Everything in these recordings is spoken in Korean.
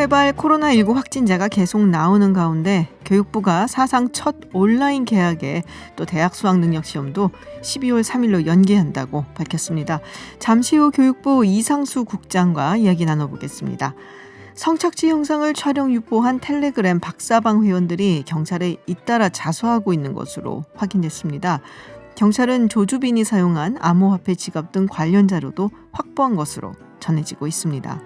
사회발 코로나19 확진자가 계속 나오는 가운데 교육부가 사상 첫 온라인 개학에 또 대학 수학능력시험도 12월 3일로 연기한다고 밝혔습니다. 잠시 후 교육부 이상수 국장과 이야기 나눠보겠습니다. 성착취 영상을 촬영 유포한 텔레그램 박사방 회원들이 경찰에 잇따라 자수하고 있는 것으로 확인됐습니다. 경찰은 조주빈이 사용한 암호화폐 지갑 등 관련 자료도 확보한 것으로 전해지고 있습니다.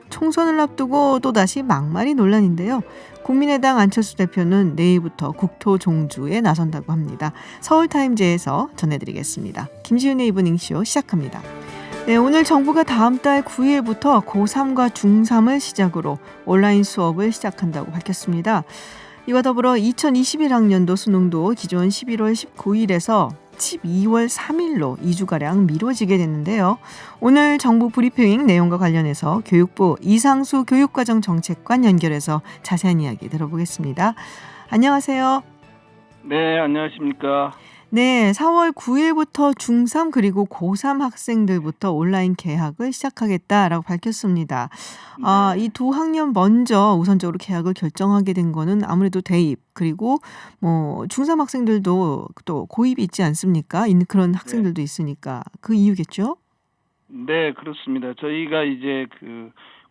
총선을 앞두고 또다시 막말이 논란인데요. 국민의당 안철수 대표는 내일부터 국토종주에 나선다고 합니다. 서울타임즈에서 전해드리겠습니다. 김지윤의 이브닝쇼 시작합니다. 네, 오늘 정부가 다음 달 9일부터 고3과 중3을 시작으로 온라인 수업을 시작한다고 밝혔습니다. 이와 더불어 2021학년도 수능도 기존 11월 19일에서 12월 3일로 2주가량 미뤄지게 됐는데요. 오늘 정부 브리핑 내용과 관련해서 교육부 이상수 교육과정정책관 연결해서 자세한 이야기 들어보겠습니다. 안녕하세요. 네, 안녕하십니까. 네, 4월 9일부터 중3 그리고 고3 학생들부터 온라인 개학을 시작하겠다라고 밝혔습니다. 이 두 학년 먼저 우선적으로 개학을 결정하게 된 거는 아무래도 대입 그리고 중3 학생들도 또 고입이 있지 않습니까? 있는 그런 학생들도 있으니까 그 이유겠죠? 네, 그렇습니다. 저희가 이제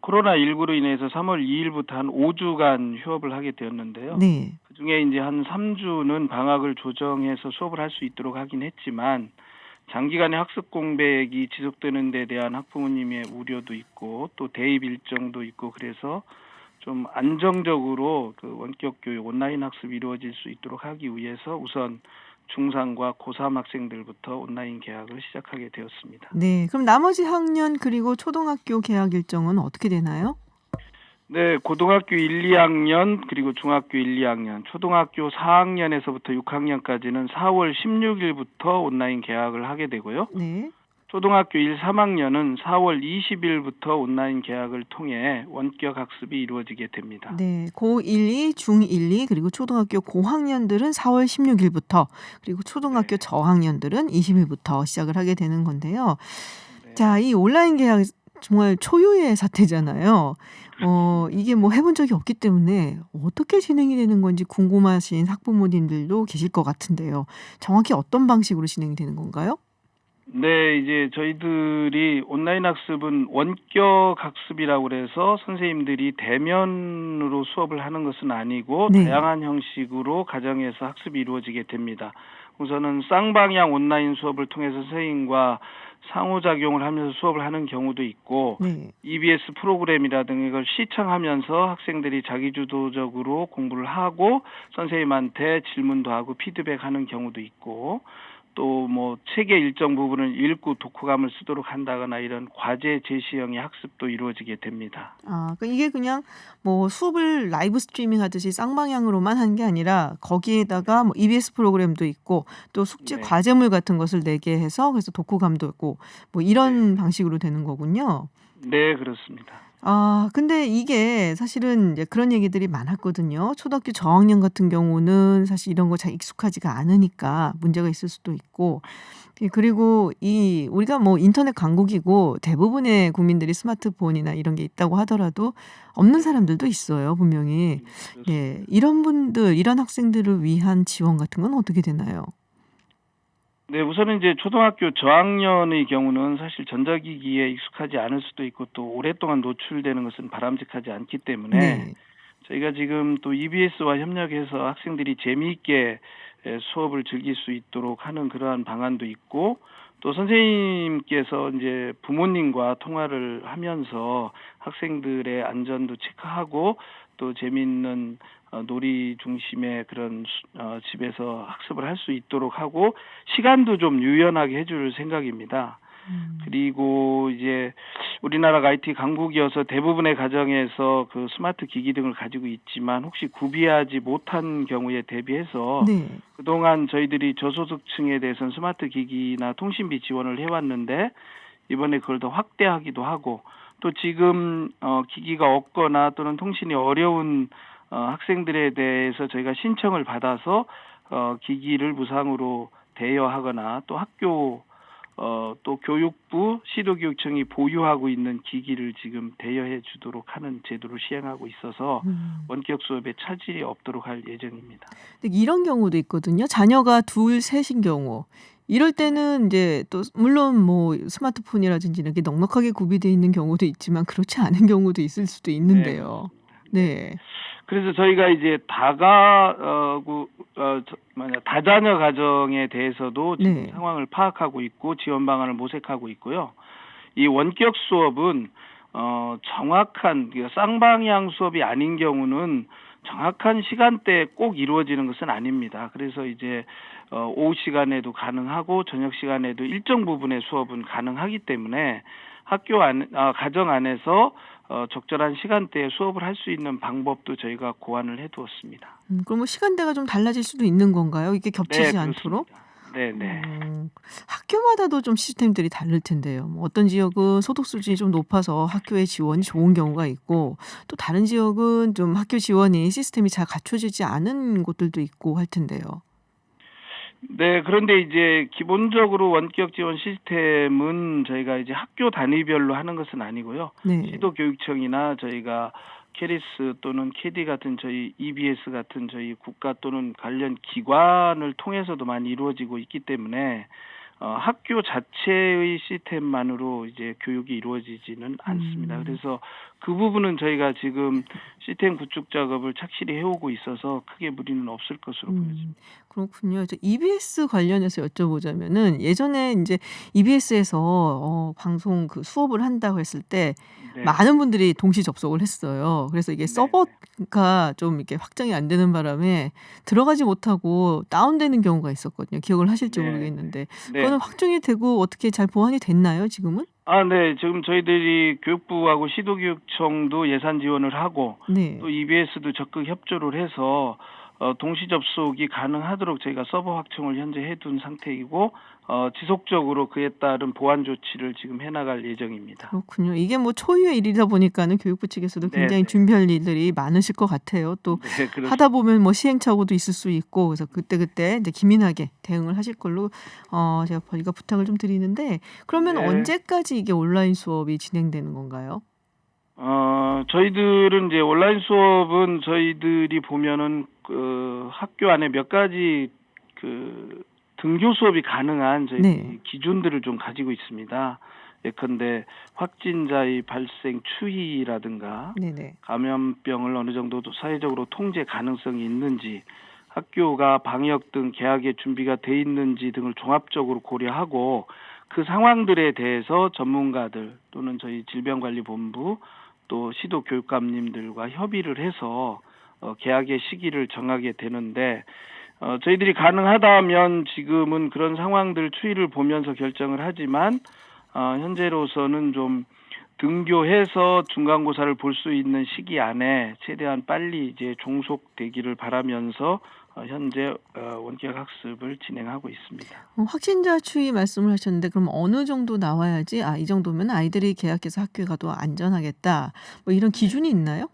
코로나19로 인해서 3월 2일부터 한 5주간 휴업을 하게 되었는데요. 네. 그중에 이제 한 3주는 방학을 조정해서 수업을 할 수 있도록 하긴 했지만 장기간의 학습 공백이 지속되는 데 대한 학부모님의 우려도 있고 또 대입 일정도 있고 그래서 좀 안정적으로 원격 교육 온라인 학습이 이루어질 수 있도록 하기 위해서 우선 중3과 고3 학생들부터 온라인 개학을 시작하게 되었습니다. 네, 그럼 나머지 학년 그리고 초등학교 개학 일정은 어떻게 되나요? 네, 고등학교 1, 2학년 그리고 중학교 1, 2학년, 초등학교 4학년에서부터 6학년까지는 4월 16일부터 온라인 개학을 하게 되고요. 네. 초등학교 1, 3학년은 4월 20일부터 온라인 개학을 통해 원격 학습이 이루어지게 됩니다. 네, 고1, 2, 중1, 2 그리고 초등학교 고학년들은 4월 16일부터 그리고 초등학교 저학년들은 20일부터 시작을 하게 되는 건데요. 네. 자, 이 온라인 개학 정말 초유의 사태잖아요. 이게 해본 적이 없기 때문에 어떻게 진행이 되는 건지 궁금하신 학부모님들도 계실 것 같은데요. 정확히 어떤 방식으로 진행이 되는 건가요? 네, 이제 저희들이 온라인 학습은 원격 학습이라고 그래서 선생님들이 대면으로 수업을 하는 것은 아니고 네. 다양한 형식으로 가정에서 학습이 이루어지게 됩니다. 우선은 쌍방향 온라인 수업을 통해서 선생님과 상호작용을 하면서 수업을 하는 경우도 있고 네. EBS 프로그램이라든가 이걸 시청하면서 학생들이 자기주도적으로 공부를 하고 선생님한테 질문도 하고 피드백하는 경우도 있고 또 책의 일정 부분을 읽고 독후감을 쓰도록 한다거나 이런 과제 제시형의 학습도 이루어지게 됩니다. 그러니까 이게 그냥 수업을 라이브 스트리밍 하듯이 쌍방향으로만 한 게 아니라 거기에다가 EBS 프로그램도 있고 또 숙제 네. 과제물 같은 것을 내게 해서 그래서 독후감도 있고 이런 방식으로 되는 거군요. 네, 그렇습니다. 근데 이게 사실은 이제 그런 얘기들이 많았거든요. 초등학교 저학년 같은 경우는 사실 이런 거 잘 익숙하지가 않으니까 문제가 있을 수도 있고 그리고 우리가 인터넷 강국이고 대부분의 국민들이 스마트폰이나 이런 게 있다고 하더라도 없는 사람들도 있어요, 분명히. 네, 이런 분들, 이런 학생들을 위한 지원 같은 건 어떻게 되나요? 네, 우선은 이제 초등학교 저학년의 경우는 사실 전자기기에 익숙하지 않을 수도 있고 또 오랫동안 노출되는 것은 바람직하지 않기 때문에 네. 저희가 지금 또 EBS와 협력해서 학생들이 재미있게 수업을 즐길 수 있도록 하는 그러한 방안도 있고 또 선생님께서 이제 부모님과 통화를 하면서 학생들의 안전도 체크하고 또 재미있는 놀이 중심의 그런 집에서 학습을 할 수 있도록 하고 시간도 좀 유연하게 해줄 생각입니다. 그리고 이제 우리나라가 IT 강국이어서 대부분의 가정에서 그 스마트 기기 등을 가지고 있지만 혹시 구비하지 못한 경우에 대비해서 네. 그동안 저희들이 저소득층에 대해서는 스마트 기기나 통신비 지원을 해왔는데 이번에 그걸 더 확대하기도 하고 또 지금 기기가 없거나 또는 통신이 어려운 학생들에 대해서 저희가 신청을 받아서 기기를 무상으로 대여하거나 또 학교 또 교육부, 시도교육청이 보유하고 있는 기기를 지금 대여해 주도록 하는 제도를 시행하고 있어서 원격 수업에 차질이 없도록 할 예정입니다. 근데 이런 경우도 있거든요. 자녀가 둘, 셋인 경우. 이럴 때는 이제 또 물론 뭐 스마트폰이라든지 이렇게 넉넉하게 구비되어 있는 경우도 있지만 그렇지 않은 경우도 있을 수도 네, 있는데요. 그렇습니다. 네. 네. 그래서 저희가 이제 다자녀 가정에 대해서도 지금 네. 상황을 파악하고 있고 지원 방안을 모색하고 있고요. 이 원격 수업은 정확한 쌍방향 수업이 아닌 경우는 정확한 시간대에 꼭 이루어지는 것은 아닙니다. 그래서 이제 오후 시간에도 가능하고 저녁 시간에도 일정 부분의 수업은 가능하기 때문에 가정 안에서 적절한 시간대에 수업을 할 수 있는 방법도 저희가 고안을 해두었습니다. 그럼 뭐 시간대가 좀 달라질 수도 있는 건가요? 이게 네, 겹치지 않도록? 그렇습니다. 네네. 학교마다도 좀 시스템들이 다를 텐데요. 뭐 어떤 지역은 소득 수준이 좀 높아서 학교의 지원이 좋은 경우가 있고 또 다른 지역은 좀 학교 지원이 시스템이 잘 갖춰지지 않은 곳들도 있고 할 텐데요. 네, 그런데 이제 기본적으로 원격 지원 시스템은 저희가 이제 학교 단위별로 하는 것은 아니고요. 네. 시도교육청이나 저희가 캐리스 또는 캐디 같은 저희 EBS 같은 저희 국가 또는 관련 기관을 통해서도 많이 이루어지고 있기 때문에 학교 자체의 시스템만으로 이제 교육이 이루어지지는 않습니다. 그래서 그 부분은 저희가 지금 시스템 구축 작업을 착실히 해오고 있어서 크게 무리는 없을 것으로 보여집니다. 그렇군요. EBS 관련해서 여쭤보자면은 예전에 이제 EBS에서 방송 그 수업을 한다고 했을 때 네. 많은 분들이 동시 접속을 했어요. 그래서 이게 네. 서버가 좀 이렇게 확장이 안 되는 바람에 들어가지 못하고 다운되는 경우가 있었거든요. 기억을 하실지 네. 모르겠는데 네. 그거는 확정이 되고 어떻게 잘 보완이 됐나요, 지금은? 네. 지금 저희들이 교육부하고 시도교육청도 예산 지원을 하고 네. 또 EBS도 적극 협조를 해서 동시 접속이 가능하도록 저희가 서버 확충을 현재 해둔 상태이고 지속적으로 그에 따른 보완 조치를 지금 해나갈 예정입니다. 그렇군요. 이게 뭐 초유의 일이다 보니까는 교육부 측에서도 굉장히 네네. 준비할 일들이 많으실 것 같아요. 또 네, 그렇습니다. 하다 보면 뭐 시행착오도 있을 수 있고 그래서 그때그때 이제 기민하게 대응을 하실 걸로 저희가 부탁을 좀 드리는데 그러면 네. 언제까지 이게 온라인 수업이 진행되는 건가요? 저희들은 이제 온라인 수업은 저희들이 보면은 학교 안에 몇 가지 등교 수업이 가능한 저희 네. 기준들을 좀 가지고 있습니다. 예컨대 확진자의 발생 추이라든가 네네. 감염병을 어느 정도 사회적으로 통제 가능성이 있는지 학교가 방역 등 개학에 준비가 돼 있는지 등을 종합적으로 고려하고 그 상황들에 대해서 전문가들 또는 저희 질병관리본부 또 시도교육감님들과 협의를 해서 개학의 시기를 정하게 되는데 저희들이 가능하다면 지금은 그런 상황들 추이를 보면서 결정을 하지만 현재로서는 좀 등교해서 중간고사를 볼 수 있는 시기 안에 최대한 빨리 이제 종속되기를 바라면서 현재 원격 학습을 진행하고 있습니다. 확진자 추이 말씀을 하셨는데 그럼 어느 정도 나와야지 이 정도면 아이들이 개학해서 학교에 가도 안전하겠다. 뭐 이런 기준이 있나요?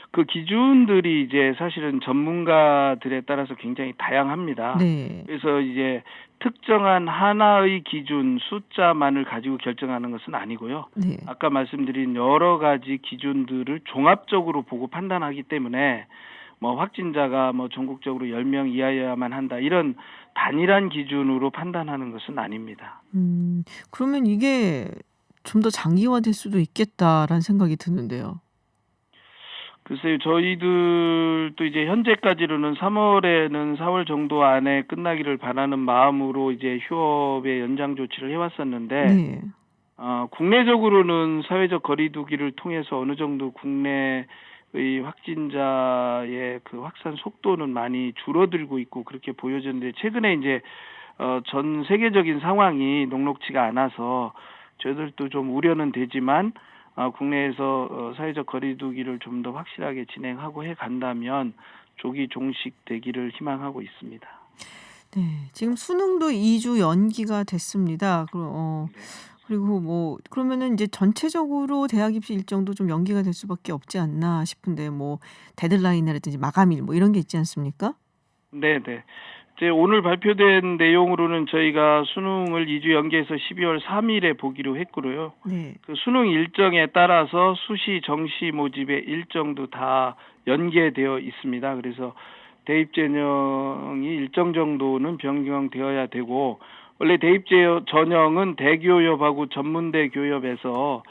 그 기준들이 이제 사실은 전문가들에 따라서 굉장히 다양합니다. 네. 그래서 이제 특정한 하나의 기준 숫자만을 가지고 결정하는 것은 아니고요. 네. 아까 말씀드린 여러 가지 기준들을 종합적으로 보고 판단하기 때문에 뭐 확진자가 뭐 전국적으로 10명 이하여야만 한다 이런 단일한 기준으로 판단하는 것은 아닙니다. 그러면 이게 좀 더 장기화될 수도 있겠다라는 생각이 드는데요. 글쎄요, 저희들도 이제 현재까지로는 3월에는 4월 정도 안에 끝나기를 바라는 마음으로 이제 휴업의 연장 조치를 해왔었는데, 네. 국내적으로는 사회적 거리두기를 통해서 어느 정도 국내의 확진자의 그 확산 속도는 많이 줄어들고 있고 그렇게 보여졌는데, 최근에 이제 전 세계적인 상황이 녹록지가 않아서 저희들도 좀 우려는 되지만 국내에서 사회적 거리두기를 좀 더 확실하게 진행하고 해 간다면 조기 종식되기를 희망하고 있습니다. 네. 지금 수능도 2주 연기가 됐습니다. 그리고 뭐 그러면은 이제 전체적으로 대학 입시 일정도 좀 연기가 될 수밖에 없지 않나 싶은데 뭐 데드라인이라든지 마감일 뭐 이런 게 있지 않습니까? 네네. 이제 오늘 발표된 내용으로는 저희가 수능을 2주 연기해서 12월 3일에 보기로 했고요. 네. 그 수능 일정에 따라서 수시, 정시 모집의 일정도 다 연계되어 있습니다. 그래서 대입 전형이 일정 정도는 변경되어야 되고, 원래 대입 전형은 대교협하고 전문대 교협에서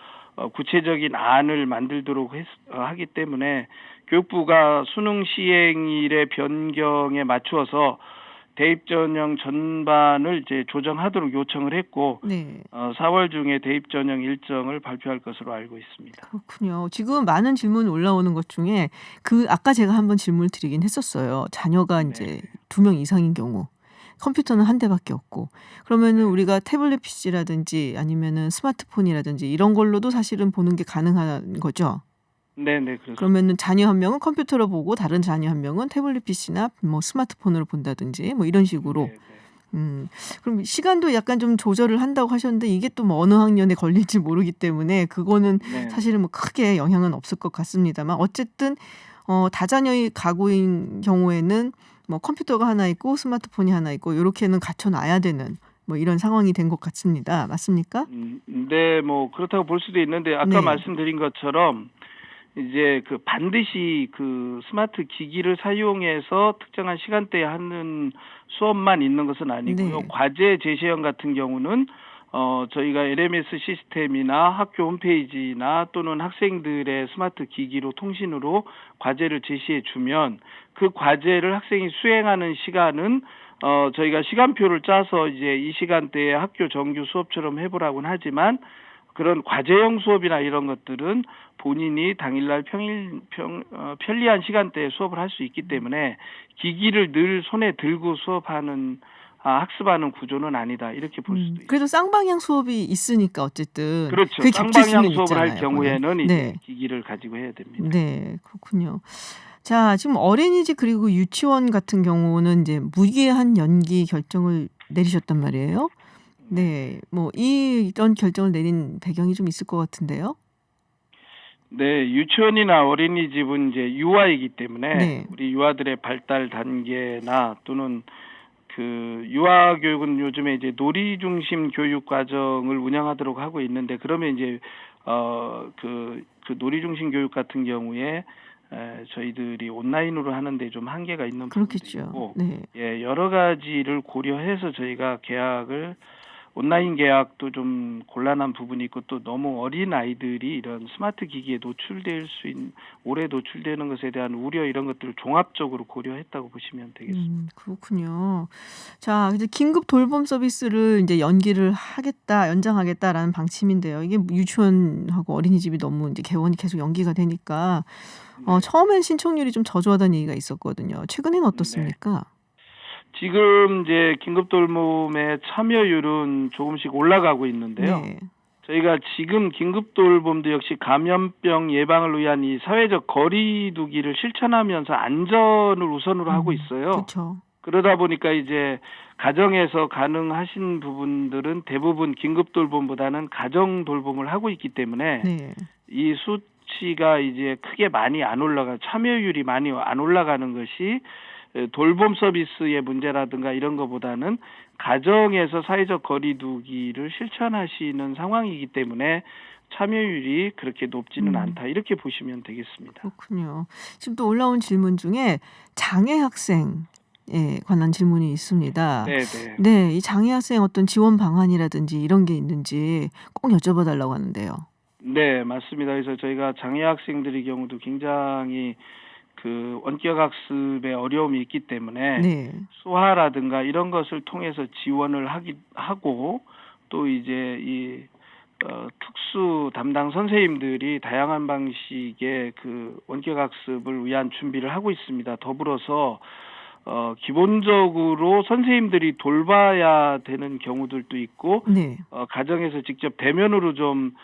구체적인 안을 만들도록 하기 때문에 교육부가 수능 시행일의 변경에 맞추어서 대입 전형 전반을 이제 조정하도록 요청을 했고, 네. 4월 중에 대입 전형 일정을 발표할 것으로 알고 있습니다. 그렇군요. 지금 많은 질문 올라오는 것 중에 아까 제가 한번 질문을 드리긴 했었어요. 자녀가 네. 이제 2명 이상인 경우 컴퓨터는 한 대밖에 없고 그러면은 우리가 태블릿 PC라든지 아니면은 스마트폰이라든지 이런 걸로도 사실은 보는 게 가능한 거죠. 네네, 그렇습니다. 그러면은 자녀 한 명은 컴퓨터로 보고 다른 자녀 한 명은 태블릿 PC나 뭐 스마트폰으로 본다든지 뭐 이런 식으로. 네네. 그럼 시간도 약간 좀 조절을 한다고 하셨는데 이게 또 뭐 어느 학년에 걸릴지 모르기 때문에 그거는 네. 사실은 뭐 크게 영향은 없을 것 같습니다만 어쨌든 다자녀의 가구인 경우에는 뭐 컴퓨터가 하나 있고 스마트폰이 하나 있고 요렇게는 갖춰놔야 되는 뭐 이런 상황이 된 것 같습니다. 맞습니까? 네, 뭐 그렇다고 볼 수도 있는데 아까 네. 말씀드린 것처럼 이제 그 반드시 그 스마트 기기를 사용해서 특정한 시간대에 하는 수업만 있는 것은 아니고요. 네. 과제 제시형 같은 경우는 저희가 LMS 시스템이나 학교 홈페이지나 또는 학생들의 스마트 기기로 통신으로 과제를 제시해 주면 그 과제를 학생이 수행하는 시간은 저희가 시간표를 짜서 이제 이 시간대에 학교 정규 수업처럼 해보라고는 하지만 그런 과제형 수업이나 이런 것들은 본인이 당일날 편리한 시간대에 수업을 할 수 있기 때문에 기기를 늘 손에 들고 학습하는 구조는 아니다. 이렇게 볼 수도 있습니다. 그래도 쌍방향 수업이 있으니까 어쨌든 그렇죠. 그게 겹칠 쌍방향 수는 수업을 할 있잖아요. 경우에는 그거는. 이제 네. 기기를 가지고 해야 됩니다. 네, 그렇군요. 자, 지금 어린이집 그리고 유치원 같은 경우는 이제 무기한 연기 결정을 내리셨단 말이에요. 네, 뭐 이런 결정을 내린 배경이 좀 있을 것 같은데요. 네, 유치원이나 어린이집은 이제 유아이기 때문에 네. 우리 유아들의 발달 단계나 또는 그 유아 교육은 요즘에 이제 놀이 중심 교육 과정을 운영하도록 하고 있는데 그러면 이제 그 놀이 중심 교육 같은 경우에 저희들이 온라인으로 하는데 좀 한계가 있는 부분도 그렇겠죠. 있고, 네. 예, 여러 가지를 고려해서 저희가 온라인 계약도 좀 곤란한 부분이 있고 또 너무 어린 아이들이 이런 스마트 기기에 오래 노출되는 것에 대한 우려 이런 것들을 종합적으로 고려했다고 보시면 되겠습니다. 그렇군요. 자, 이제 긴급 돌봄 서비스를 이제 연장하겠다라는 방침인데요. 이게 유치원하고 어린이집이 너무 이제 개원이 계속 연기가 되니까 네. 처음엔 신청률이 좀 저조하다는 얘기가 있었거든요. 최근에는 어떻습니까? 지금 이제 긴급 돌봄의 참여율은 조금씩 올라가고 있는데요. 네. 저희가 지금 긴급 돌봄도 역시 감염병 예방을 위한 이 사회적 거리 두기를 실천하면서 안전을 우선으로 하고 있어요. 그렇죠. 그러다 보니까 이제 가정에서 가능하신 부분들은 대부분 긴급 돌봄보다는 가정 돌봄을 하고 있기 때문에 네. 이 수치가 이제 크게 참여율이 많이 안 올라가는 것이 돌봄 서비스의 문제라든가 이런 것보다는 가정에서 사회적 거리두기를 실천하시는 상황이기 때문에 참여율이 그렇게 높지는 않다. 이렇게 보시면 되겠습니다. 그렇군요. 지금 또 올라온 질문 중에 장애 학생에 관한 질문이 있습니다. 네네. 네, 이 장애 학생 어떤 지원 방안이라든지 이런 게 있는지 꼭 여쭤봐 달라고 하는데요. 네, 맞습니다. 그래서 저희가 장애 학생들의 경우도 굉장히 그 원격 학습에 어려움이 있기 때문에 네. 수화라든가 이런 것을 통해서 지원을 하고 또 이제 이 특수 담당 선생님들이 다양한 방식의 그 원격 학습을 위한 준비를 하고 있습니다. 더불어서 기본적으로 선생님들이 돌봐야 되는 경우들도 있고 네. 가정에서 직접 대면으로 좀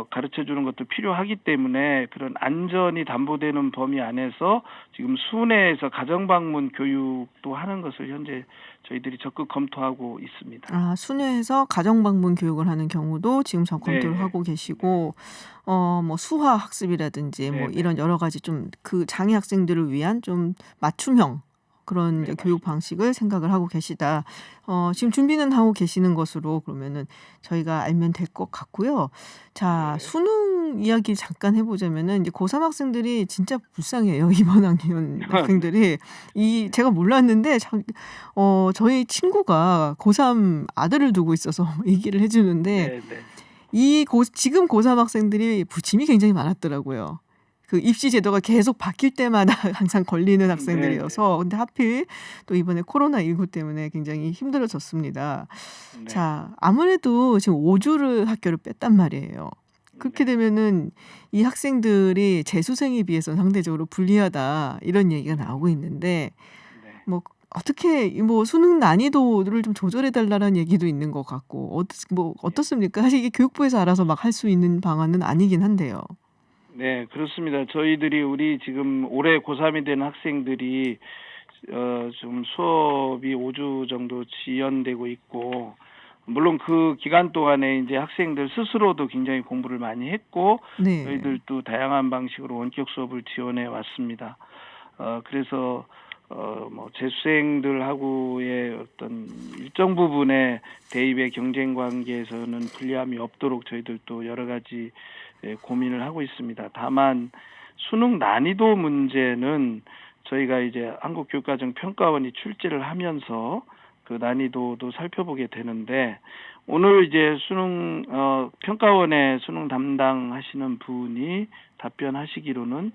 가르쳐 주는 것도 필요하기 때문에 그런 안전이 담보되는 범위 안에서 지금 수내에서 가정 방문 교육도 하는 것을 현재 저희들이 적극 검토하고 있습니다. 아, 수뇌에서 가정 방문 교육을 하는 경우도 지금 검토를 네. 하고 계시고 뭐 수화 학습이라든지 뭐 네, 이런 여러 가지 좀 그 장애 학생들을 위한 좀 맞춤형 그런 네, 이제 교육 맞습니다. 방식을 생각을 하고 계시다. 지금 준비는 하고 계시는 것으로 그러면은 저희가 알면 될 것 같고요. 자, 네. 수능 이야기 잠깐 해보자면은 이제 고3 학생들이 진짜 불쌍해요. 이번 학년 네. 학생들이. 네. 제가 몰랐는데 저희 친구가 고3 아들을 두고 있어서 얘기를 해주는데 네, 네. 지금 고3 학생들이 부침이 굉장히 많았더라고요. 그 입시 제도가 계속 바뀔 때마다 항상 걸리는 네, 네. 학생들이어서 근데 하필 또 이번에 코로나19 때문에 굉장히 힘들어졌습니다. 네. 자, 아무래도 지금 5주를 학교를 뺐단 말이에요. 그렇게 네. 되면은 이 학생들이 재수생에 비해서 상대적으로 불리하다 이런 얘기가 네. 나오고 있는데 네. 뭐 어떻게 뭐 수능 난이도를 좀 조절해 달라는 얘기도 있는 것 같고 예. 어떻습니까? 사실 이게 교육부에서 알아서 막 할 수 있는 방안은 아니긴 한데요. 네, 그렇습니다. 저희들이 우리 지금 올해 고3이 된 학생들이 좀 수업이 5주 정도 지연되고 있고, 물론 그 기간 동안에 이제 학생들 스스로도 굉장히 공부를 많이 했고, 네. 저희들도 다양한 방식으로 원격 수업을 지원해 왔습니다. 그래서 뭐 재수생들하고의 어떤 일정 부분의 대입의 경쟁 관계에서는 불리함이 없도록 저희들도 여러 가지 고민을 하고 있습니다. 다만 수능 난이도 문제는 저희가 이제 한국교육과정평가원이 출제를 하면서 그 난이도도 살펴보게 되는데, 오늘 이제 수능 평가원의 수능 담당하시는 분이 답변하시기로는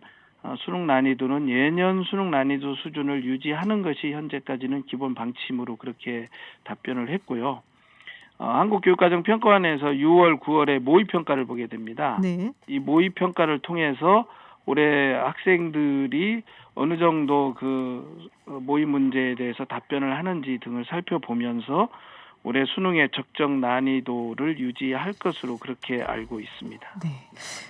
수능 난이도는 예년 수능 난이도 수준을 유지하는 것이 현재까지는 기본 방침으로 그렇게 답변을 했고요. 한국교육과정평가원에서 6월, 9월에 모의평가를 보게 됩니다. 네. 이 모의평가를 통해서 올해 학생들이 어느 정도 그 모의 문제에 대해서 답변을 하는지 등을 살펴보면서 올해 수능의 적정 난이도를 유지할 것으로 그렇게 알고 있습니다. 네.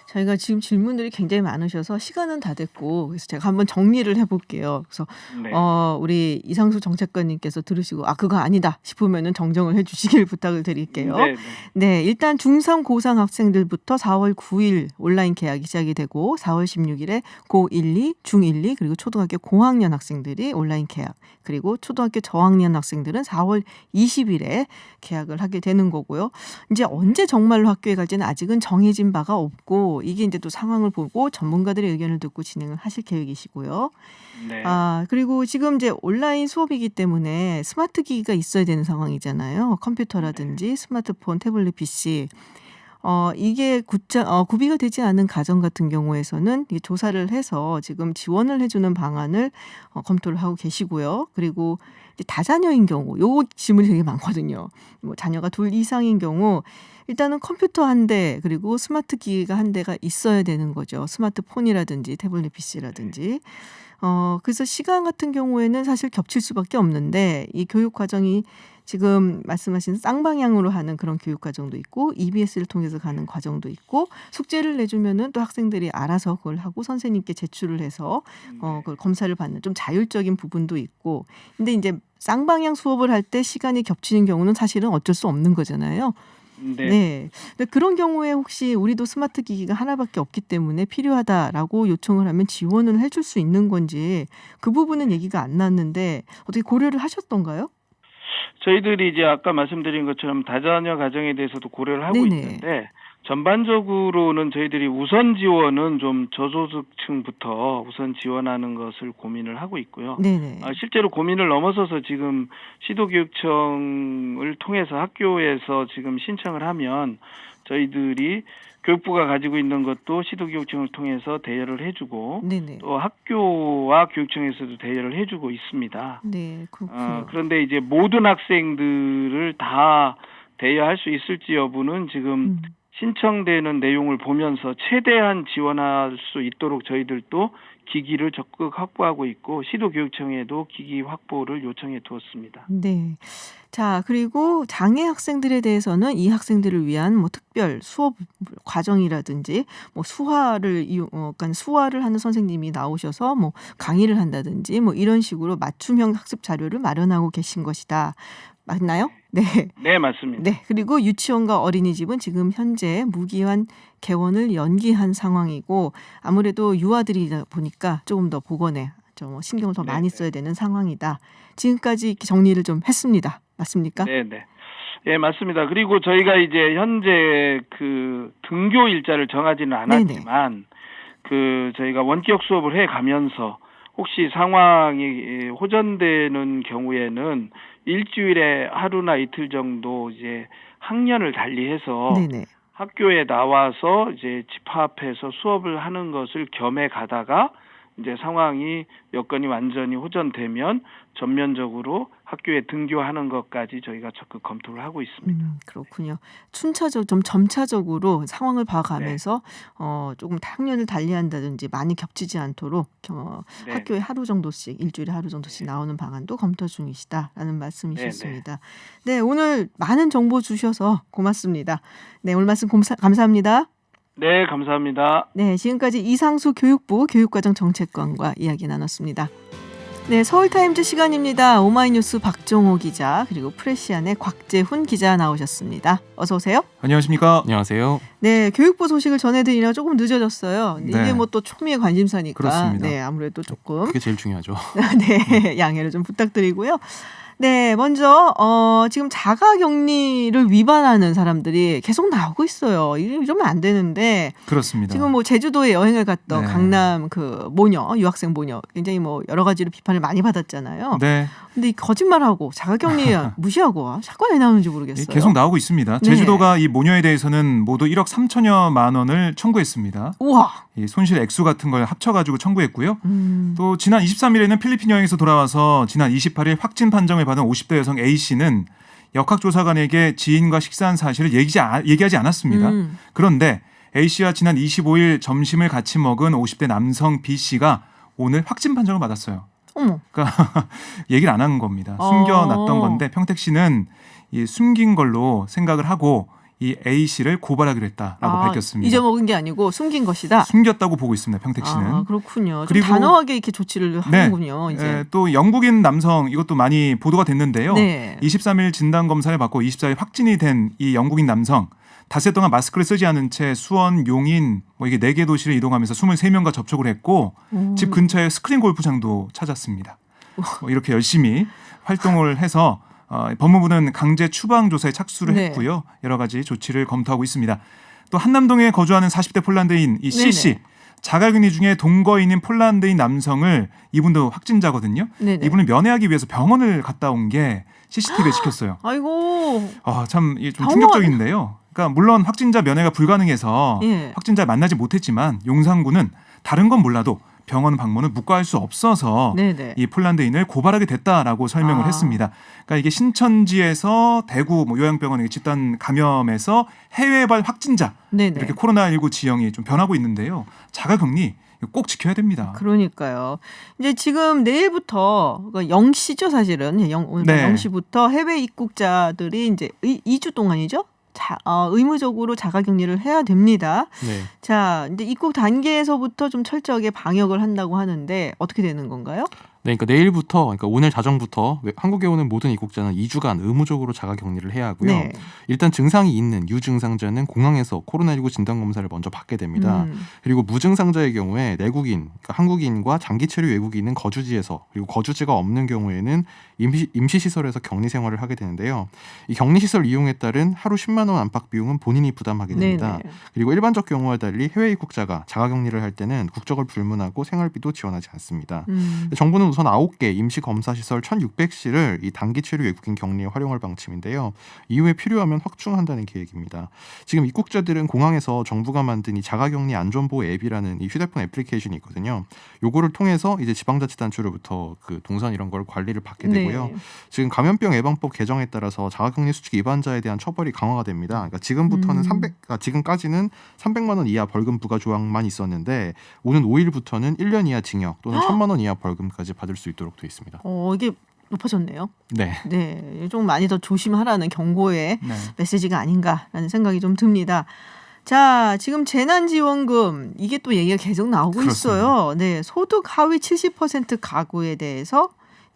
저희가 지금 질문들이 굉장히 많으셔서 시간은 다 됐고 그래서 제가 한번 정리를 해 볼게요. 그래서 네. 우리 이상수 정책관님께서 들으시고 '아 그거 아니다.' 싶으면은 정정을 해 주시길 부탁을 드릴게요. 네, 네. 네. 일단 중3 고3 학생들부터 4월 9일 온라인 개학이 시작이 되고 4월 16일에 고1, 2, 중1, 2 그리고 초등학교 고학년 학생들이 온라인 개학 그리고 초등학교 저학년 학생들은 4월 20일에 개학을 하게 되는 거고요. 인제 언제 정말로 학교에 갈지는 아직은 정해진 바가 없고 이게 인제 또 상황을 보고 전문가들의 의견을 듣고 진행을 하실 계획이시고요. 네. 그리고 지금 이제 온라인 수업이기 때문에 스마트 기기가 있어야 되는 상황이잖아요. 네. 컴퓨터라든지 스마트폰, 태블릿 PC. 이게 구비가 되지 않은 가정 같은 경우에서는 이 조사를 해서 지금 지원을 해 주는 방안을 검토를 하고 계시고요. 그리고 이제 다자녀인 경우 요 질문이 되게 많거든요. 뭐 자녀가 둘 이상인 경우 일단은 컴퓨터 한 대 그리고 스마트 기기가 한 대가 있어야 되는 거죠. 스마트폰이라든지 태블릿 네. PC라든지. 그래서 시간 같은 경우에는 사실 겹칠 수밖에 없는데 이 교육 과정이 지금 말씀하신 쌍방향으로 하는 그런 교육 과정도 있고 EBS를 통해서 가는 과정도 있고 숙제를 내주면은 또 학생들이 알아서 그걸 하고 선생님께 제출을 해서 네. 그걸 검사를 받는 좀 자율적인 부분도 있고 근데 인제 쌍방향 수업을 할 때 시간이 겹치는 경우는 사실은 어쩔 수 없는 거잖아요. 네, 네. 네. 근데 그런 경우에 혹시 우리도 스마트 기기가 하나밖에 없기 때문에 필요하다라고 요청을 하면 지원을 해줄 수 있는 건지 그 부분은 네. 얘기가 안 나왔는데 어떻게 고려를 하셨던가요? 저희들이 이제 아까 말씀드린 것처럼 다자녀 가정에 대해서도 고려를 하고 네네. 있는데, 전반적으로는 저희들이 우선 지원은 좀 저소득층부터 우선 지원하는 것을 고민을 하고 있고요. 네네. 실제로 고민을 넘어서서 지금 시도교육청을 통해서 학교에서 지금 신청을 하면 저희들이 교육부가 가지고 있는 것도 시도교육청을 통해서 대여를 해주고, 네네. 또 학교와 교육청에서도 대여를 해주고 있습니다. 네. 그렇군요. 그런데 이제 모든 학생들을 다 대여할 수 있을지 여부는 지금 음. 신청되는 내용을 보면서 최대한 지원할 수 있도록 저희들도 기기를 적극 확보하고 있고, 시도교육청에도 기기 확보를 요청해 두었습니다. 네. 자 그리고 장애 학생들에 대해서는 이 학생들을 위한 뭐 특별 수업 과정이라든지 뭐 그러니까 수화를 하는 선생님이 나오셔서 뭐 강의를 한다든지 뭐 이런 식으로 맞춤형 학습 자료를 마련하고 계신 것이다. 맞나요? 네. 네, 맞습니다. 네. 그리고 유치원과 어린이집은 지금 현재 무기한 개원을 연기한 상황이고 아무래도 유아들이다 보니까 조금 더 보건에 좀 신경을 더 네, 많이 네. 써야 되는 상황이다. 지금까지 이렇게 정리를 좀 했습니다. 맞습니까? 네네. 예, 맞습니다. 그리고 저희가 이제 현재 그 등교 일자를 정하지는 네네. 않았지만 저희가 원격 수업을 해 가면서 혹시 상황이 호전되는 경우에는 일주일에 하루나 이틀 정도 이제 학년을 달리해서 네네. 학교에 나와서 이제 집합해서 수업을 하는 것을 겸해 가다가 이제 상황이 여건이 완전히 호전되면 전면적으로 학교에 등교하는 것까지 저희가 적극 검토를 하고 있습니다. 그렇군요. 좀 점차적으로 상황을 네, 봐가면서 조금 학년을 달리한다든지 많이 겹치지 않도록 네, 학교에 네, 하루 정도씩 일주일에 하루 정도씩 네, 나오는 방안도 검토 중이시다라는 네, 네. 말씀이셨습니다. 네, 오늘 많은 정보 주셔서 고맙습니다. 네, 오늘 말씀 감사합니다. 네, 감사합니다. 네, 지금까지 이상수 교육부 교육과정정책관과 이야기 나눴습니다. 네, 서울타임즈 시간입니다. 오마이뉴스 박종호 기자 그리고 프레시안의 곽재훈 기자 나오셨습니다. 어서 오세요. 안녕하십니까? 안녕하세요. 네, 교육부 소식을 전해드리느라 조금 늦어졌어요. 네. 이게 뭐 또 초미의 관심사니까. 그렇습니다. 네, 아무래도 조금 그게 제일 중요하죠. 네, 양해를 좀 부탁드리고요. 네, 먼저 지금 자가격리를 위반하는 사람들이 계속 나오고 있어요. 이러면 안 되는데 그렇습니다. 지금 뭐 제주도에 여행을 갔던 네. 강남 그 모녀, 유학생 모녀 굉장히 뭐 여러 가지로 비판을 많이 받았잖아요. 네, 근데 이 거짓말하고 자가격리 무시하고 자꾸 왜 나오는지 모르겠어요. 계속 나오고 있습니다. 네. 제주도가 이 모녀에 대해서는 모두 1억 3천여만 원을 청구했습니다. 우와. 이 손실 액수 같은 걸 합쳐가지고 청구했고요. 또 지난 23일에는 필리핀 여행에서 돌아와서 지난 28일 확진 판정을 받은 50대 여성 A 씨는 역학조사관에게 지인과 식사한 사실을 얘기하지 않았습니다. 그런데 A 씨와 지난 25일 점심을 같이 먹은 50대 남성 B 씨가 오늘 확진 판정을 받았어요. 어머. 그러니까 얘기를 안 한 겁니다. 숨겨놨던 건데 평택 씨는 이 숨긴 걸로 생각을 하고 이 A 씨를 고발하기로 했다라고 밝혔습니다. 잊어먹은 게 아니고 숨긴 것이다. 숨겼다고 보고 있습니다. 평택 씨는. 아, 그렇군요. 좀 그리고 단호하게 이렇게 조치를 하는군요. 이제. 또 영국인 남성 이것도 많이 보도가 됐는데요. 네. 23일 진단 검사를 받고 24일 확진이 된 이 영국인 남성 닷새 동안 마스크를 쓰지 않은 채 수원, 용인 뭐 이게 4개 도시를 이동하면서 23명과 접촉을 했고 집 근처에 스크린 골프장도 찾았습니다. 이렇게 열심히 활동을 해서 법무부는 강제 추방 조사에 착수를 네. 했고요. 여러 가지 조치를 검토하고 있습니다. 또 한남동에 거주하는 40대 폴란드인 이 C 씨 네네. 자가격리 중에 동거인인 폴란드인 남성을 이분도 확진자거든요. 네네. 이분을 면회하기 위해서 병원을 갔다 온 게 CCTV에 찍혔어요. 아이고. 참 좀 당황하네. 충격적인데요. 그러니까 물론 확진자 면회가 불가능해서 예. 확진자를 만나지 못했지만 용산구는 다른 건 몰라도 병원 방문을 묵과할 수 없어서 네네. 이 폴란드인을 고발하게 됐다라고 설명을 했습니다. 그러니까 이게 신천지에서 대구 뭐 요양병원의 집단 감염에서 해외발 확진자 네네. 이렇게 코로나19 지형이 좀 변하고 있는데요. 자가격리 꼭 지켜야 됩니다. 그러니까요. 이제 지금 내일부터 0시죠 사실은 오늘 네. 0시부터 해외 입국자들이 이제 2주 동안이죠. 의무적으로 자가격리를 해야 됩니다. 네. 자, 이제 입국 단계에서부터 좀 철저하게 방역을 한다고 하는데 어떻게 되는 건가요? 네, 그러니까 내일부터, 그러니까 오늘 자정부터 한국에 오는 모든 입국자는 2주간 의무적으로 자가격리를 해야 하고요. 네. 일단 증상이 있는 유증상자는 공항에서 코로나19 진단검사를 먼저 받게 됩니다. 그리고 무증상자의 경우에 내국인, 그러니까 한국인과 장기체류 외국인은 거주지에서 그리고 거주지가 없는 경우에는 임시시설에서 격리 생활을 하게 되는데요. 이 격리시설 이용에 따른 하루 10만 원 안팎 비용은 본인이 부담하게 됩니다. 네네. 그리고 일반적 경우와 달리 해외 입국자가 자가격리를 할 때는 국적을 불문하고 생활비도 지원하지 않습니다. 정부는 우선 9개 임시검사시설 1,600시를 이 단기체류 외국인 격리에 활용할 방침인데요. 이후에 필요하면 확충한다는 계획입니다. 지금 입국자들은 공항에서 정부가 만든 이 자가격리 안전보호 앱이라는 이 휴대폰 애플리케이션이 있거든요. 요거를 통해서 이제 지방자치단체로부터 그 동선 이런 걸 관리를 받게 되고요. 네. 지금 감염병 예방법 개정에 따라서 자가격리 수칙 위반자에 대한 처벌이 강화가 됩니다. 그러니까 지금부터는 지금까지는 300만 원 이하 벌금 부과 조항만 있었는데 오는 5일부터는 1년 이하 징역 또는 1,000만 원 이하 벌금까지 받을 수 있도록 되어 있습니다. 이게 높아졌네요. 네. 네, 좀 많이 더 조심하라는 경고의 네. 메시지가 아닌가라는 생각이 좀 듭니다. 자, 지금 재난지원금 이게 또 얘기가 계속 나오고 그렇습니다. 있어요. 네, 소득 하위 70% 가구에 대해서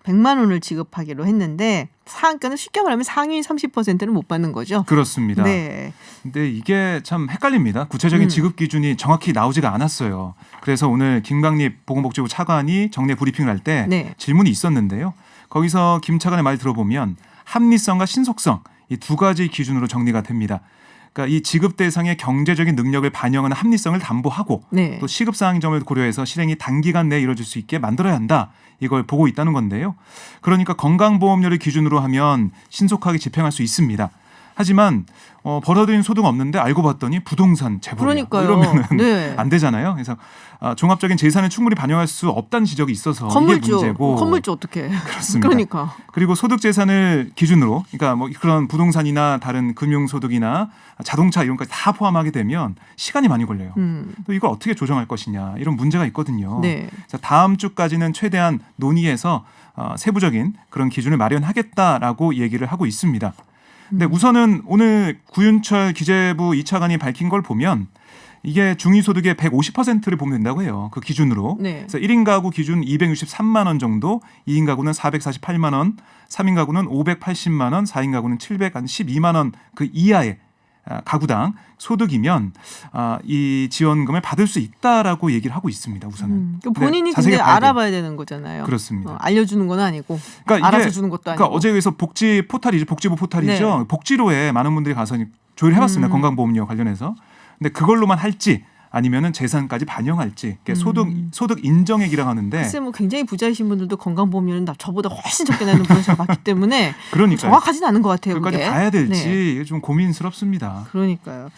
100만 원을 지급하기로 했는데 그러니까 쉽게 말하면 상위 30%는 못 받는 거죠. 그렇습니다. 네. 근데 이게 참 헷갈립니다. 구체적인 지급 기준이 정확히 나오지가 않았어요. 그래서 오늘 김광립 보건복지부 차관이 정례 브리핑을 할 때 네. 질문이 있었는데요. 거기서 김 차관의 말 들어보면 합리성과 신속성 이 두 가지 기준으로 정리가 됩니다. 그러니까 이 지급 대상의 경제적인 능력을 반영하는 합리성을 담보하고 네. 또 시급 사항 점을 고려해서 실행이 단기간 내에 이루어질 수 있게 만들어야 한다. 이걸 보고 있다는 건데요. 그러니까 건강보험료를 기준으로 하면 신속하게 집행할 수 있습니다. 하지만 벌어들인 소득 없는데 알고 봤더니 부동산 재벌이야. 그러니까요. 이러면은 네. 안 되잖아요. 그래서 종합적인 재산을 충분히 반영할 수 없다는 지적이 있어서 이게 건물주 문제고. 어떻게? 그렇습니다. 그러니까. 그리고 소득 재산을 기준으로 그러니까 뭐 그런 부동산이나 다른 금융 소득이나 자동차 이런 것까지 다 포함하게 되면 시간이 많이 걸려요. 또 이걸 어떻게 조정할 것이냐 이런 문제가 있거든요. 네. 그래서 다음 주까지는 최대한 논의해서 세부적인 그런 기준을 마련하겠다라고 얘기를 하고 있습니다. 근데 우선은 오늘 구윤철 기재부 2차관이 밝힌 걸 보면 이게 중위소득의 150%를 보면 된다고 해요. 그 기준으로. 네. 그래서 1인 가구 기준 263만 원 정도, 2인 가구는 448만 원, 3인 가구는 580만 원, 4인 가구는 712만 원 그 이하의 가구당 소득이면 이 지원금을 받을 수 있다라고 얘기를 하고 있습니다. 우선은. 본인이 자세히 근데 봐야 돼요. 알아봐야 되는 거잖아요. 그렇습니다. 알려주는 건 아니고 그러니까 알아서 이게 주는 것도 아니고. 그러니까 어제 그래서 복지 포탈이죠. 복지부 포탈이죠. 네. 복지로에 많은 분들이 가서 조회를 해봤습니다. 건강보험료 관련해서. 근데 그걸로만 할지 아니면은 재산까지 반영할지 소득 인정액이라고 하는데. 글쎄 뭐 굉장히 부자이신 분들도 건강보험료는 저보다 훨씬 적게 내는 분을 제가 봤기 때문에 그러니까요. 정확하진 않은 것 같아요. 그까지 그게. 봐야 될지 네. 이게 좀 고민스럽습니다. 그러니까요.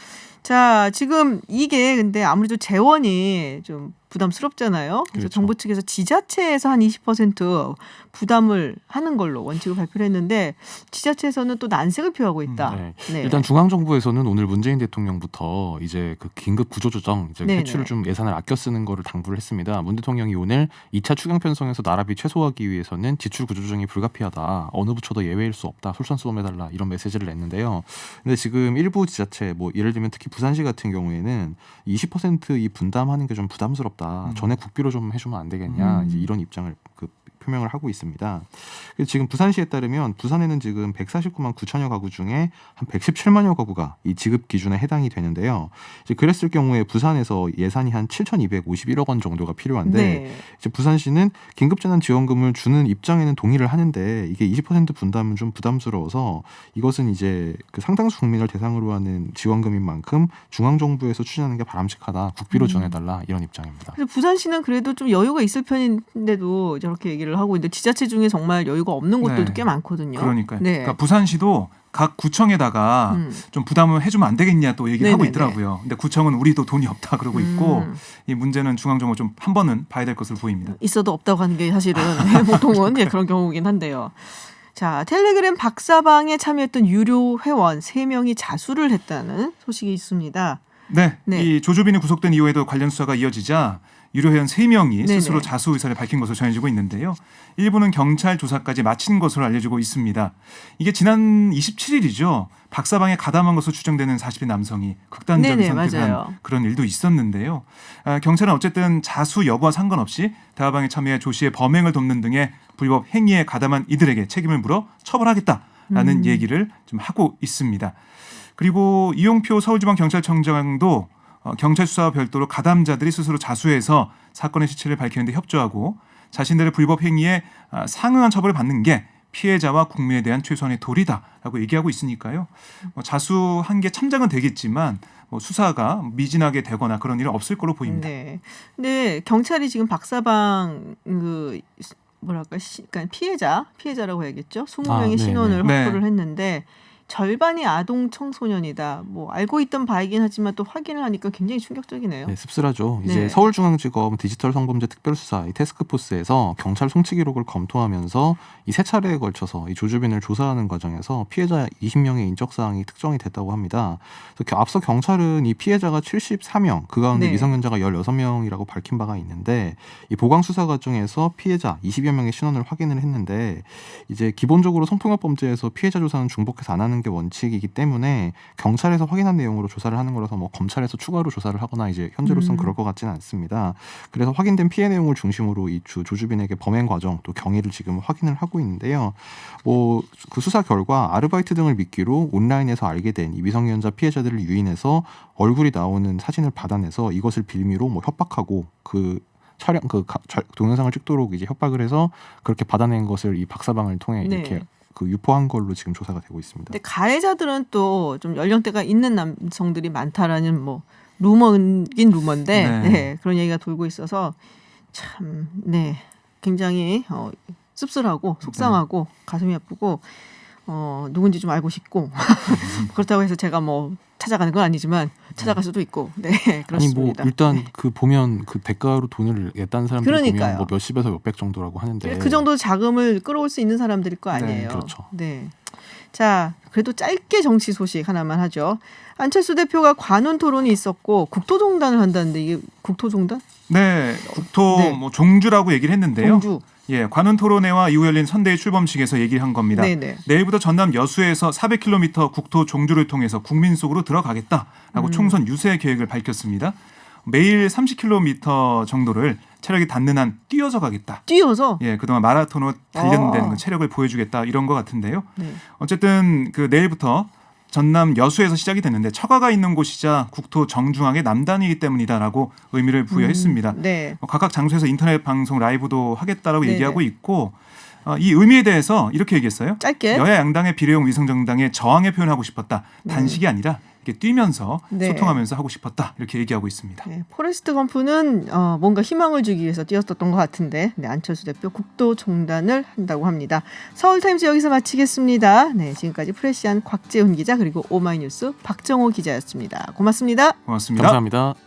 자, 지금 이게 근데 아무래도 재원이 좀 부담스럽잖아요. 그래서 그렇죠. 정부 측에서 지자체에서 한 20% 부담을 하는 걸로 원칙을 발표를 했는데 지자체에서는 또 난색을 표하고 있다. 네. 네. 일단 중앙정부에서는 오늘 문재인 대통령부터 이제 그 긴급 구조조정 이제 네네. 회출을 좀 예산을 아껴 쓰는 거를 당부를 했습니다. 문 대통령이 오늘 2차 추경 편성에서 나라비 최소화하기 위해서는 지출 구조조정이 불가피하다. 어느 부처도 예외일 수 없다. 솔선수범해달라 이런 메시지를 냈는데요. 근데 지금 일부 지자체 뭐 예를 들면 특히 부산시 같은 경우에는 20% 분담하는 게 좀 부담스럽다. 전에 국비로 좀 해주면 안 되겠냐. 이제 이런 입장을 표명을 하고 있습니다. 지금 부산시에 따르면 부산에는 지금 149만 9천여 가구 중에 한 117만여 가구가 이 지급 기준에 해당이 되는데요. 이제 그랬을 경우에 부산에서 예산이 한 7,251억 원 정도가 필요한데 네. 이제 부산시는 긴급재난지원금을 주는 입장에는 동의를 하는데 이게 20% 분담은 좀 부담스러워서 이것은 이제 그 상당수 국민을 대상으로 하는 지원금인 만큼 중앙정부에서 추진하는 게 바람직하다. 국비로 지원해달라 이런 입장입니다. 그래서 부산시는 그래도 좀 여유가 있을 편인데도 저렇게 얘기를 하고 있는데 지자체 중에 정말 여유가 없는 곳들도 네. 꽤 많거든요. 그러니까요. 네. 그러니까 부산시도 각 구청에다가 좀 부담을 해주면 안 되겠냐 또 얘기를 하고 네네네. 있더라고요. 근데 구청은 우리도 돈이 없다 그러고 있고 이 문제는 중앙정부 좀 한 번은 봐야 될 것으로 보입니다. 있어도 없다고 하는 게 사실은 보통은 그런 경우긴 한데요. 자, 텔레그램 박사방에 참여했던 유료 회원 3명이 자수를 했다는 소식이 있습니다. 네, 네. 이 조주빈이 구속된 이후에도 관련 수사가 이어지자 유료 회원 3명이 네네. 스스로 자수 의사를 밝힌 것으로 전해지고 있는데요. 일부는 경찰 조사까지 마친 것으로 알려지고 있습니다. 이게 지난 27일이죠. 박사방에 가담한 것으로 추정되는 40대 남성이 극단적인 네네, 선택을 맞아요. 한 그런 일도 있었는데요. 경찰은 어쨌든 자수 여부와 상관없이 대화방에 참여해 조 씨의 범행을 돕는 등의 불법 행위에 가담한 이들에게 책임을 물어 처벌하겠다라는 얘기를 좀 하고 있습니다. 그리고 이용표 서울지방경찰청장도 경찰 수사와 별도로 가담자들이 스스로 자수해서 사건의 실체를 밝히는 데 협조하고 자신들의 불법 행위에 상응한 처벌을 받는 게 피해자와 국민에 대한 최소한의 도리다라고 얘기하고 있으니까요. 자수한 게 참작은 되겠지만 수사가 미진하게 되거나 그런 일은 없을 거로 보입니다. 네. 근데 경찰이 지금 박사방 그러니까 피해자라고 해야겠죠. 20명의 네네. 신원을 네. 확보를 했는데 절반이 아동 청소년이다. 뭐 알고 있던 바이긴 하지만 또 확인을 하니까 굉장히 충격적이네요. 네, 씁쓸하죠. 네. 이제 서울중앙지검 디지털 성범죄 특별수사 이 태스크포스에서 경찰 송치 기록을 검토하면서 이 3차례에 걸쳐서 이 조주빈을 조사하는 과정에서 피해자 20명의 인적 사항이 특정이 됐다고 합니다. 그래서 앞서 경찰은 이 피해자가 74명, 그 가운데 네. 미성년자가 16명이라고 밝힌 바가 있는데 이 보강 수사 과정에서 피해자 20여 명의 신원을 확인을 했는데 이제 기본적으로 성폭력 범죄에서 피해자 조사는 중복해서 안 하는 하는 게 원칙이기 때문에 경찰에서 확인한 내용으로 조사를 하는 거라서 뭐 검찰에서 추가로 조사를 하거나 이제 현재로서는 그럴 것 같지는 않습니다. 그래서 확인된 피해 내용을 중심으로 이 조주빈에게 범행 과정 또 경위를 지금 확인을 하고 있는데요. 뭐 그 수사 결과 아르바이트 등을 미끼로 온라인에서 알게 된 이 미성년자 피해자들을 유인해서 얼굴이 나오는 사진을 받아내서 이것을 빌미로 뭐 협박하고 그 촬영 동영상을 찍도록 이제 협박을 해서 그렇게 받아낸 것을 이 박사방을 통해 네. 이렇게 그 유포한 걸로 지금 조사가 되고 있습니다. 근데 가해자들은 또 좀 연령대가 있는 남성들이 많다라는 뭐 루머긴 루머인데 네. 네, 그런 얘기가 돌고 있어서 참 굉장히 씁쓸하고 속상하고 가슴이 아프고 누군지 좀 알고 싶고 그렇다고 해서 제가 뭐 찾아가는 건 아니지만 찾아갈 수도 있고 아니 그렇습니다. 뭐 일단 그 보면 그 대가로 돈을 냈다는 사람들 그러니까요. 보면 뭐 몇십에서 몇백 정도라고 하는데 그 정도 자금을 끌어올 수 있는 사람들일 거 아니에요. 네, 그렇죠. 네. 자, 그래도 짧게 정치 소식 하나만 하죠. 안철수 대표가 관훈 토론이 있었고 국토종단을 한다는데 이게 국토종단? 네, 국토 네. 뭐 종주라고 얘기를 했는데요. 종주. 예, 관훈 토론회와 이후 열린 선대위 출범식에서 얘기를 한 겁니다. 네네. 내일부터 전남 여수에서 400km 국토 종주를 통해서 국민 속으로 들어가겠다라고 총선 유세 계획을 밝혔습니다. 매일 30km 정도를 체력이 닿는 한 뛰어서 가겠다. 뛰어서? 예, 그동안 마라톤으로 단련된 그 체력을 보여주겠다 이런 것 같은데요. 네. 어쨌든 그 내일부터 전남 여수에서 시작이 됐는데 처가가 있는 곳이자 국토 정중앙의 남단이기 때문이다라고 의미를 부여했습니다. 네. 각각 장소에서 인터넷 방송 라이브도 하겠다라고 네네. 얘기하고 있고 이 의미에 대해서 이렇게 얘기했어요. 짧게. 여야 양당의 비례용 위성정당에 저항의 표현하고 싶었다. 네. 단식이 아니라 이렇게 뛰면서 네. 소통하면서 하고 싶었다. 이렇게 얘기하고 있습니다. 네, 포레스트 검프는 뭔가 희망을 주기 위해서 뛰었었던 것 같은데 안철수 대표 국토종단을 한다고 합니다. 서울타임즈 여기서 마치겠습니다. 네, 지금까지 프레시안 곽재훈 기자 그리고 오마이뉴스 박정호 기자였습니다. 고맙습니다. 고맙습니다. 감사합니다.